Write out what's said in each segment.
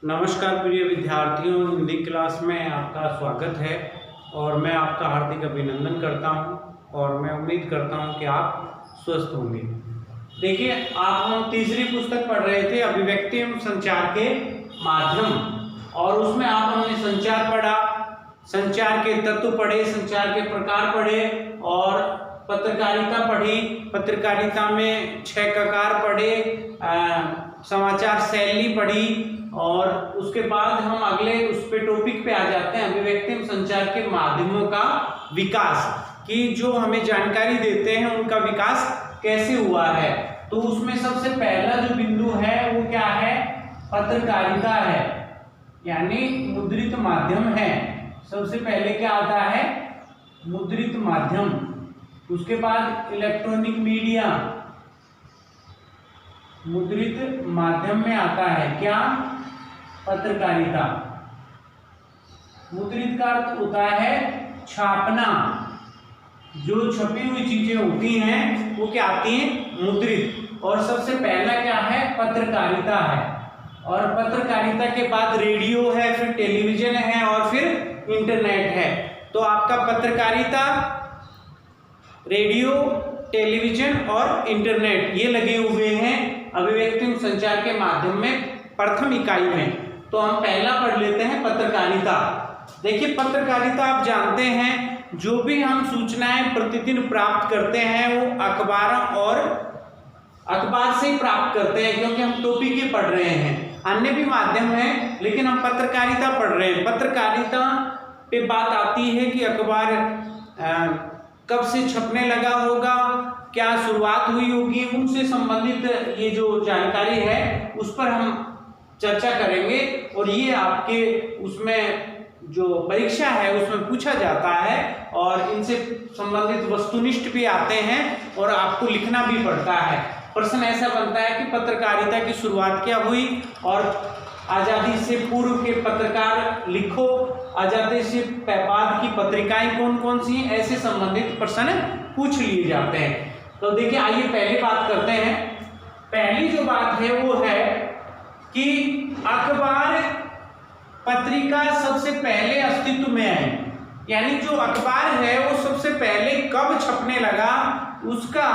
नमस्कार प्रिय विद्यार्थियों, हिंदी क्लास में आपका स्वागत है और मैं आपका हार्दिक अभिनंदन करता हूं और मैं उम्मीद करता हूं कि आप स्वस्थ होंगे। देखिए, आज हम तीसरी पुस्तक पढ़ रहे थे, अभिव्यक्ति एवं संचार के माध्यम, और उसमें हमने संचार पढ़ा, संचार के तत्व पढ़े, संचार के प्रकार पढ़े और पत्रकारिता पढ़ी। पत्रकारिता में 6 ककार पढ़े, समाचार शैली पढ़ी और उसके बाद हम अगले उस पे टॉपिक पे आ जाते हैं, अभिव्यक्ति एवं संचार के माध्यमों का विकास, कि जो हमें जानकारी देते हैं उनका विकास कैसे हुआ है। तो उसमें सबसे पहला जो बिंदु है वो क्या है? पत्रकारिता है, यानी मुद्रित माध्यम है। सबसे पहले क्या आता है? मुद्रित माध्यम। उसके बाद इलेक्ट्रॉनिक मीडिया, मुद्रित माध्यम में आता है क्या? पत्रकारिता। मुद्रित का अर्थ होता है छापना, जो छपी हुई चीजें होती हैं वो क्या आती हैं? मुद्रित। और सबसे पहला क्या है? पत्रकारिता है। और पत्रकारिता के बाद रेडियो है, फिर टेलीविजन है और फिर इंटरनेट है। तो आपका पत्रकारिता, रेडियो, टेलीविजन और इंटरनेट ये लगे हुए हैं अभिव्यक्ति एवं संचार के माध्यम में प्रथम इकाई में। तो हम पहला पढ़ लेते हैं पत्रकारिता। देखिए, पत्रकारिता आप जानते हैं, जो भी हम सूचनाएं प्रतिदिन प्राप्त करते हैं वो अखबार से ही प्राप्त करते हैं, क्योंकि हम टॉपिक ही पढ़ रहे हैं। अन्य भी माध्यम हैं लेकिन हम पत्रकारिता पढ़ रहे हैं। पत्रकारिता पे बात आती है कि अखबार कब से छपने लगा होगा, क्या शुरुआत हुई होगी, उनसे संबंधित ये जो जानकारी है उस पर हम चर्चा करेंगे। और ये आपके उसमें जो परीक्षा है उसमें पूछा जाता है और इनसे संबंधित वस्तुनिष्ठ भी आते हैं और आपको लिखना भी पड़ता है। प्रश्न ऐसा बनता है कि पत्रकारिता की शुरुआत क्या हुई और आज़ादी से पूर्व के पत्रकार लिखो, आज़ादी से बाद की पत्रिकाएं कौन कौन सी हैं, ऐसे संबंधित प्रश्न पूछ लिए जाते हैं। तो देखिए, आइए पहले बात करते हैं। पहली जो बात है वो है कि अखबार, पत्रिका सबसे पहले अस्तित्व में आई, यानी जो अखबार है वो सबसे पहले कब छपने लगा, उसका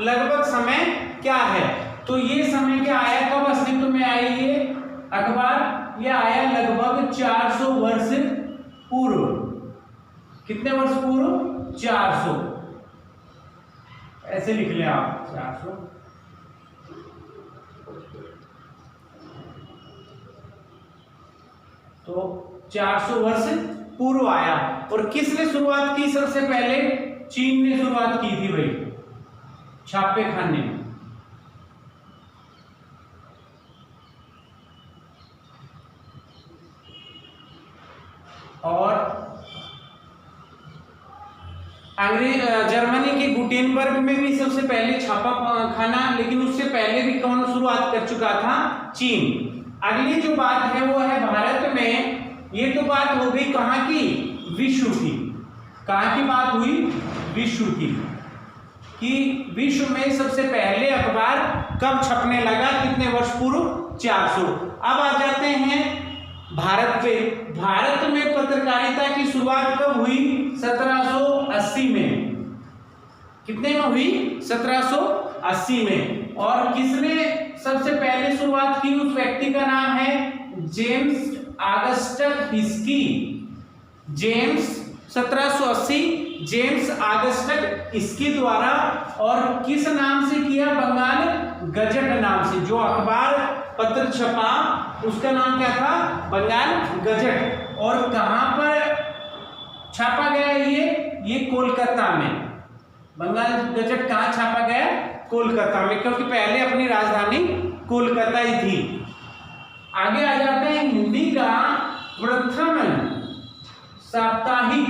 लगभग समय क्या है। तो ये समय क्या आया, कब अस्तित्व में आई ये अखबार? ये आया लगभग 400 वर्ष पूर्व। कितने वर्ष पूर्व? 400। ऐसे लिख लें आप, 400। तो 400 वर्ष पूर्व आया। और किसने शुरुआत की? सबसे पहले चीन ने शुरुआत की थी भाई, छापे खाने। और जर्मनी के गुटेनबर्ग में भी सबसे पहले छापा खाना, लेकिन उससे पहले भी कौन शुरुआत कर चुका था? चीन। अगली जो बात है वो है भारत में। ये तो बात हो गई कहाँ की? विश्व की। कहाँ की बात हुई? विश्व की। कि विश्व में सबसे पहले अखबार कब छपने लगा, कितने वर्ष पूर्व? 400। अब आ जाते हैं भारत पे। भारत में पत्रकारिता की शुरुआत कब हुई? 1780 में। कितने में हुई? 1780 में। और किसने सबसे पहले शुरुआत की? उस व्यक्ति का नाम है James Augustus whisky. James 1780 James Augustus whisky द्वारा। और किस नाम से किया? बंगाल गजट नाम से। जो अखबार पत्र छपा उसका नाम क्या था? बंगाल गजट। और कहां पर छापा गया ये कोलकाता में। बंगाल गजट कहां छापा गया? कोलकाता में, क्योंकि पहले अपनी राजधानी कोलकाता ही थी। आगे आ जाते हैं हिंदी का प्रथम साप्ताहिक।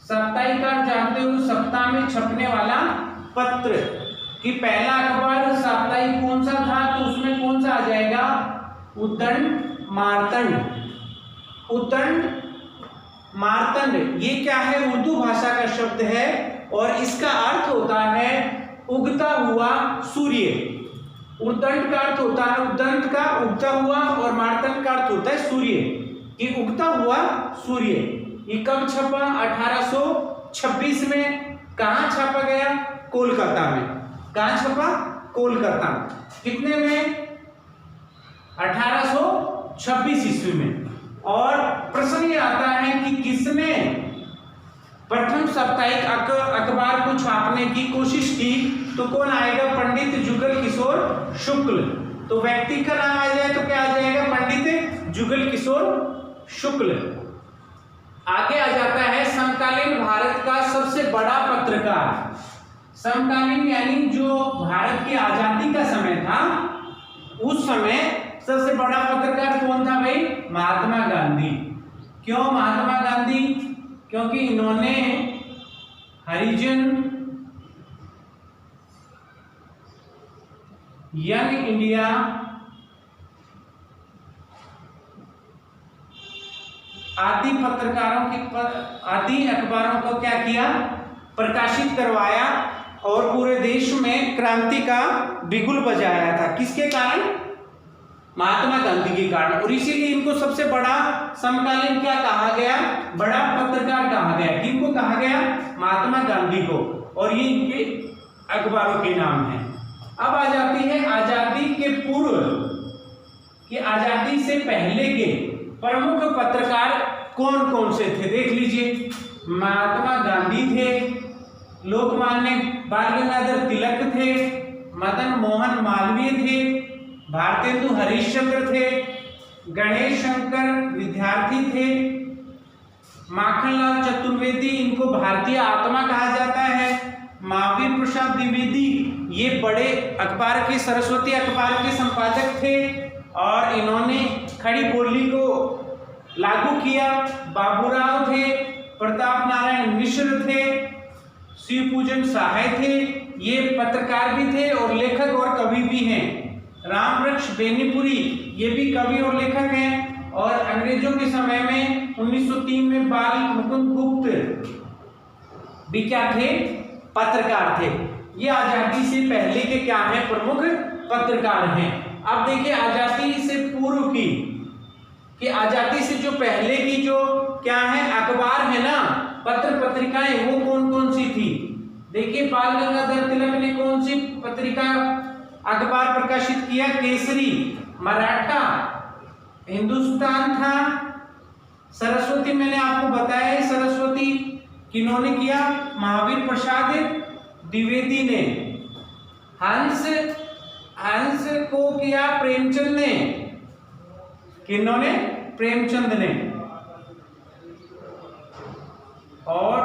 साप्ताहिक का जानते हो, सप्ताह में छपने वाला पत्र। कि पहला अखबार साप्ताहिक कौन सा था? तो उसमें कौन सा आ जाएगा? उद्दंड मार्तंड। उद्दंड मार्तंड ये क्या है? उर्दू भाषा का शब्द है और इसका अर्थ होता है उगता हुआ सूर्य। उद्दंड का अर्थ होता है, उद्दंड का उगता हुआ, और मार्तंड का अर्थ होता है सूर्य, कि उगता हुआ सूर्य। ये कब छपा? 1826 में। कहाँ छापा गया? कोलकाता में। कहाँ छपा? कोलकाता। कितने में? 1826 ईस्वी में। और प्रश्न ये आता है कि किसने प्रथम साप्ताहिक अखबार को छापने की कोशिश की? तो कौन आएगा? पंडित जुगल किशोर शुक्ल। तो व्यक्ति का नाम आ जाए तो क्या आ जाएगा? पंडित जुगल किशोर शुक्ल। आगे आ जाता है समकालीन भारत का सबसे बड़ा पत्रकार। समकालीन यानी जो भारत की आजादी का समय था, उस समय सबसे बड़ा पत्रकार कौन था भाई? महात्मा गांधी। क्यों महात्मा गांधी? क्योंकि इन्होंने हरिजन यंग इंडिया आदि पत्रकारों की आदि अखबारों को क्या किया? प्रकाशित करवाया और पूरे देश में क्रांति का बिगुल बजाया था। किसके कारण? महात्मा गांधी के कारण। और इसीलिए इनको सबसे बड़ा समकालीन क्या कहा गया? बड़ा पत्रकार कहा गया। किनको कहा गया? महात्मा गांधी को। और ये इनके अखबारों के नाम हैं। अब आ जाती है आजादी के पूर्व कि आजादी से पहले के प्रमुख पत्रकार कौन कौन से थे? देख लीजिए। महात्मा गांधी थे, लोकमान्य बाल गंगाधर तिलक थे, मदन मोहन मालवीय थे, भारतेंदु हरिश्चंद्र थे, गणेश शंकर विद्यार्थी थे, माखनलाल चतुर्वेदी, इनको भारतीय आत्मा कहा जाता है, महावीर प्रसाद द्विवेदी, ये बड़े अखबार के सरस्वती अखबार के संपादक थे और इन्होंने खड़ी बोली को लागू किया। बाबूराव थे, प्रताप नारायण मिश्र थे, शिव पूजन सहाय थे, ये पत्रकार भी थे और लेखक और कवि भी हैं। रामवृक्ष बेनीपुरी, ये भी कवि और लेखक हैं। और अंग्रेजों के समय में 1903 में बाल मुकुंद गुप्त भी क्या थे? पत्रकार थे। ये आजादी से पहले के क्या हैं? प्रमुख पत्रकार हैं। अब देखिए आजादी से पूर्व की, कि आजादी से जो पहले की जो क्या है अखबार है ना, पत्र पत्रिकाएं, वो कौन कौन सी थी? देखिए बाल गंगाधर तिलक ने कौन सी पत्रिका अखबार प्रकाशित किया? केसरी, मराठा, हिंदुस्तान था, सरस्वती मैंने आपको बताया है, सरस्वती किन्होंने किया? महावीर प्रसाद द्विवेदी ने। हंस को किया प्रेमचंद ने। किन्होंने? प्रेमचंद ने। और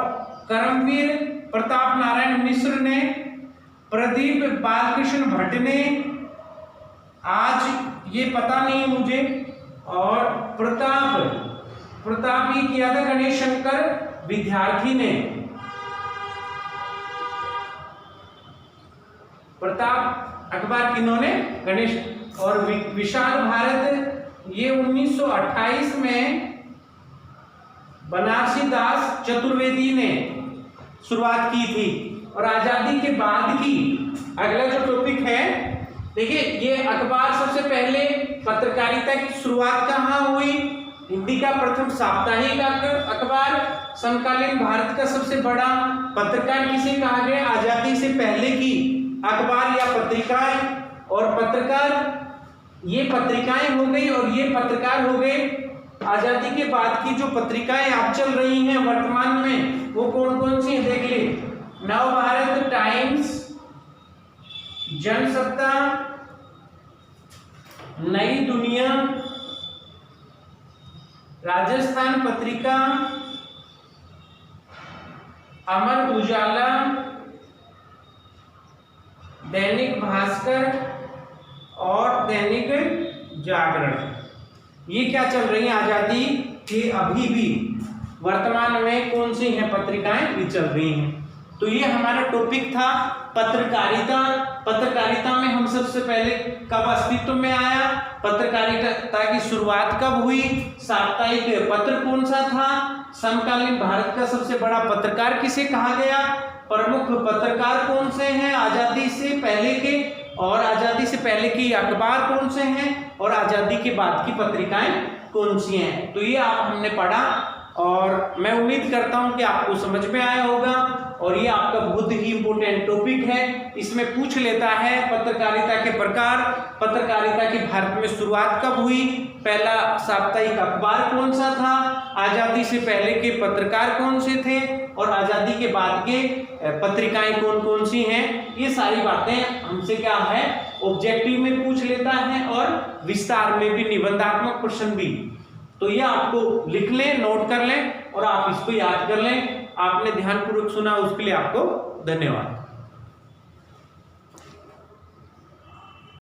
करमवीर प्रताप नारायण मिश्र ने, प्रदीप बालकृष्ण भट्ट ने, आज ये पता नहीं मुझे, और प्रताप ये किया था गणेश शंकर विद्यार्थी ने। प्रताप अखबार किन्होंने? गणेश। और विशाल भारत ये 1928 में बनारसी दास चतुर्वेदी ने शुरुआत की थी। और आजादी के बाद की अगला जो टॉपिक है, देखिए ये अखबार सबसे पहले पत्रकारिता की शुरुआत कहाँ हुई? हिंदी का प्रथम साप्ताहिक अखबार, समकालीन भारत का सबसे बड़ा पत्रकार किसे कहा गया? आजादी से पहले की अखबार या पत्रिकाएं। और पत्रकार, ये पत्रिकाएं हो गई और ये पत्रकार हो गए। आजादी के बाद की जो पत्रिकाएं आप चल रही हैं वर्तमान में, वो कौन कौन सी हैं? देख ले। नवभारत टाइम्स, जनसत्ता, नई दुनिया, राजस्थान पत्रिका, अमर उजाला, दैनिक भास्कर और दैनिक जागरण। ये क्या चल रही है आजादी के अभी भी वर्तमान में कौन सी हैं पत्रिकाएं भी चल रही हैं। तो ये हमारा टॉपिक था पत्रकारिता। पत्रकारिता में हम सबसे पहले कब अस्तित्व में आया, पत्रकारिता की शुरुआत कब हुई, साप्ताहिक पत्र कौन सा था, समकालीन भारत का सबसे बड़ा पत्रकार किसे कहा गया, प्रमुख पत्रकार कौन से हैं आजादी से पहले के, और आज़ादी से पहले के अखबार कौन से हैं और आज़ादी के बाद की पत्रिकाएं कौन सी हैं। तो ये हमने पढ़ा और मैं उम्मीद करता हूं कि आपको समझ में आया होगा। और ये आपका बहुत ही इम्पोर्टेंट टॉपिक है। इसमें पूछ लेता है पत्रकारिता के प्रकार, पत्रकारिता की भारत में शुरुआत कब हुई, पहला साप्ताहिक अखबार कौन सा था, आज़ादी से पहले के पत्रकार कौन से थे और आज़ादी के बाद के पत्रिकाएं कौन कौन सी हैं। ये सारी बातें हमसे क्या है ऑब्जेक्टिव में पूछ लेता है और विस्तार में भी, निबंधात्मक प्रश्न भी। तो ये आपको लिख लें, नोट कर लें और आप इसको याद कर लें। आपने ध्यानपूर्वक सुना उसके लिए आपको धन्यवाद।